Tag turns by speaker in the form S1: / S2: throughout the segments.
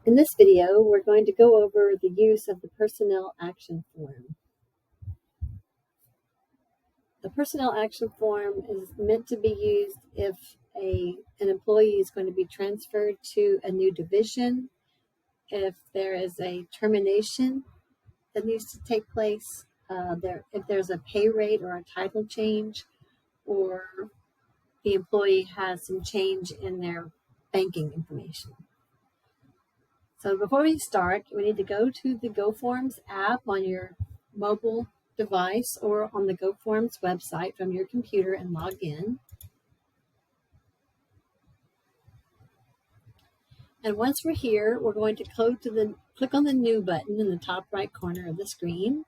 S1: In this video, we're going to go over the use of the personnel action form. The personnel action form is meant to be used if an employee is going to be transferred to a new division, if there is a termination that needs to take place, if there's a pay rate or a title change, or the employee has some change in their banking information. So before we start, we need to go to the GoFormz app on your mobile device or on the GoFormz website from your computer and log in. And once we're here, we're going to click on the New button in the top right corner of the screen.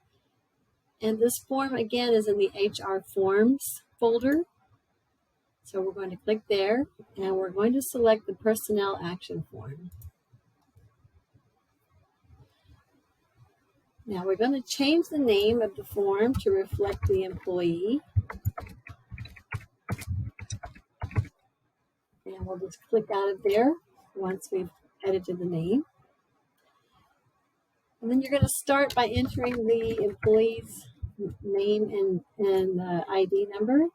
S1: And this form, again, is in the HR Forms folder. So we're going to click there, and we're going to select the Personnel Action Form. Now we're going to change the name of the form to reflect the employee. And we'll just click out of there once we've edited the name. And then you're going to start by entering the employee's name and ID number.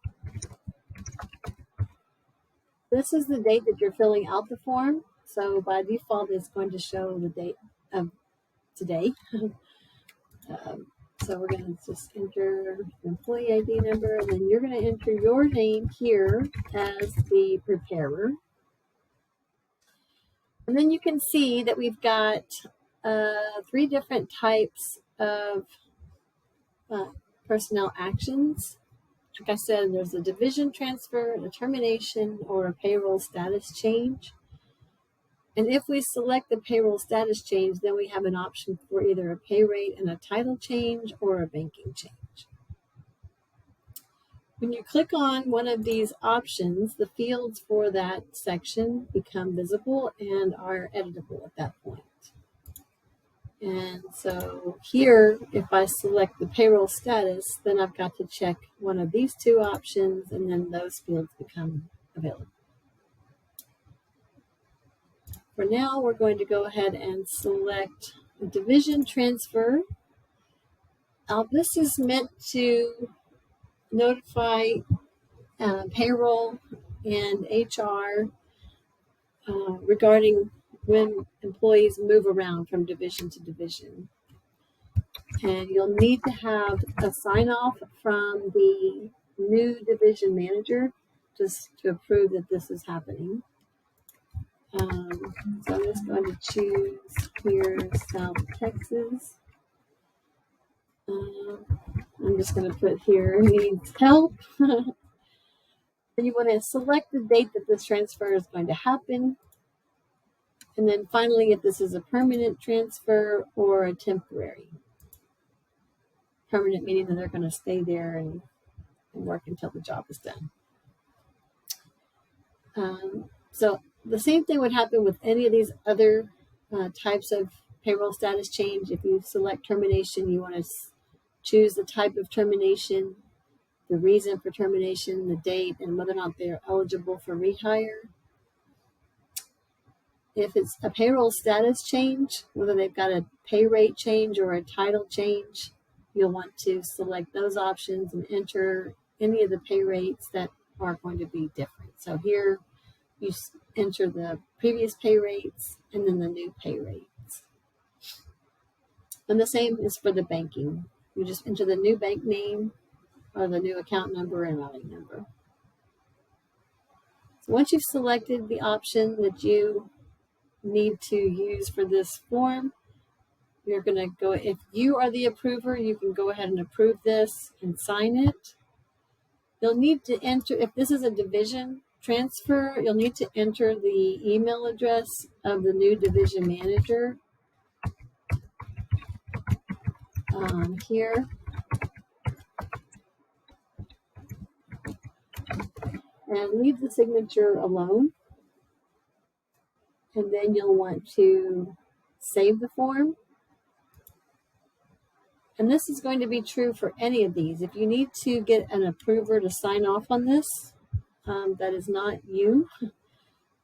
S1: This is the date that you're filling out the form. So by default, it's going to show the date of today. So we're going to just enter the employee ID number, and then you're going to enter your name here as the preparer. And then you can see that we've got 3 different types of personnel actions. Like I said, there's a division transfer, a termination, or a payroll status change. And if we select the payroll status change, then we have an option for either a pay rate and a title change or a banking change. When you click on one of these options, the fields for that section become visible and are editable at that point. And so here, if I select the payroll status, then I've got to check one of these 2 options, and then those fields become available. For now, we're going to go ahead and select a division transfer. This is meant to notify payroll and HR regarding when employees move around from division to division. And you'll need to have a sign-off from the new division manager just to approve that this is happening. So I'm just going to choose here South Texas. I'm just going to put here needs help. Then you want to select the date that this transfer is going to happen. And then finally, if this is a permanent transfer or a temporary. Permanent meaning that they're going to stay there and work until the job is done. So the same thing would happen with any of these other types of payroll status change. If you select termination, you want to choose the type of termination, the reason for termination, the date, and whether or not they're eligible for rehire. If it's a payroll status change, whether they've got a pay rate change or a title change, you'll want to select those options and enter any of the pay rates that are going to be different. So here, you enter the previous pay rates and then the new pay rates. And the same is for the banking. You just enter the new bank name or the new account number and routing number. So once you've selected the option that you need to use for this form, you're going to go, if you are the approver, you can go ahead and approve this and sign it. You'll need to enter, if this is a division transfer, you'll need to enter the email address of the new division manager here. And leave the signature alone. And then you'll want to save the form. And this is going to be true for any of these. If you need to get an approver to sign off on this, that is not you,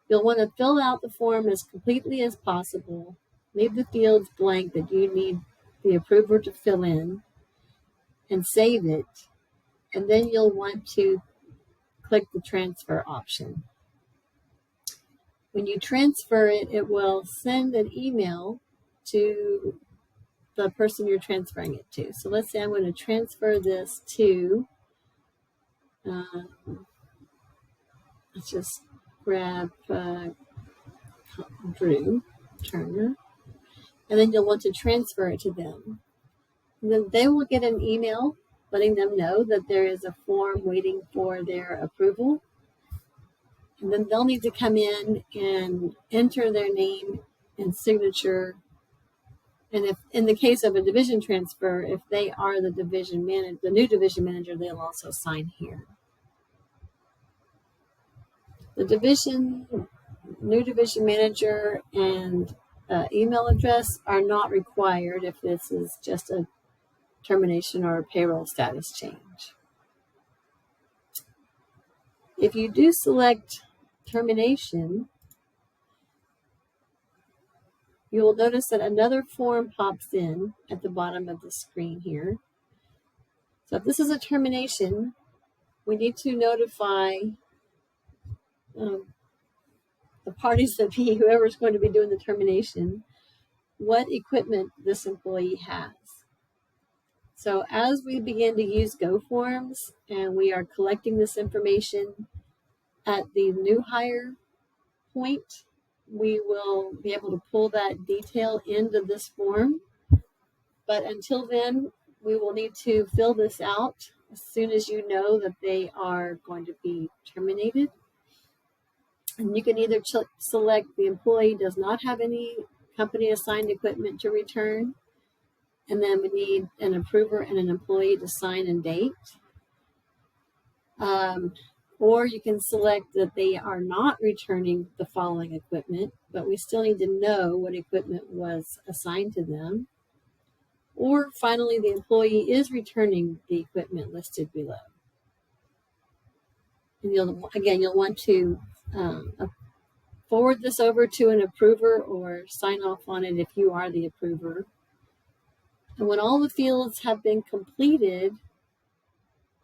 S1: you'll want to fill out the form as completely as possible leave the fields blank that you need the approver to fill in, and save it. And then you'll want to click the transfer option. When you transfer it, it will send an email to the person you're transferring it to. So let's say I'm going to transfer this to, let's just grab Drew Turner, and then you'll want to transfer it to them. And then they will get an email letting them know that there is a form waiting for their approval. And then they'll need to come in and enter their name and signature. And if in the case of a division transfer, if they are the division manager, the new division manager, they'll also sign here. The new division manager and email address are not required if this is just a termination or a payroll status change. If you do select termination, you will notice that another form pops in at the bottom of the screen here. So if this is a termination, we need to notify the parties that be, whoever's going to be doing the termination, what equipment this employee has. So as we begin to use GoFormz and we are collecting this information at the new hire point, we will be able to pull that detail into this form. But until then, we will need to fill this out as soon as you know that they are going to be terminated. And you can either select the employee does not have any company assigned equipment to return, and then we need an approver and an employee to sign and date. Or you can select that they are not returning the following equipment, but we still need to know what equipment was assigned to them. Or finally, the employee is returning the equipment listed below. And you'll want to forward this over to an approver or sign off on it if you are the approver. And when all the fields have been completed,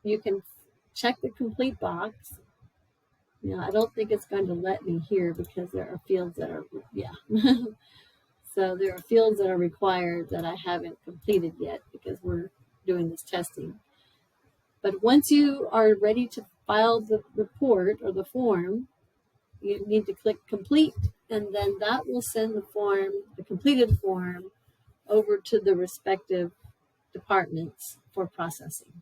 S1: you can check the complete box. Now, I don't think it's going to let me here because there are fields that are, So there are fields that are required that I haven't completed yet because we're doing this testing. But once you are ready to file the report or the form, you need to click complete, and then that will send the completed form, over to the respective departments for processing.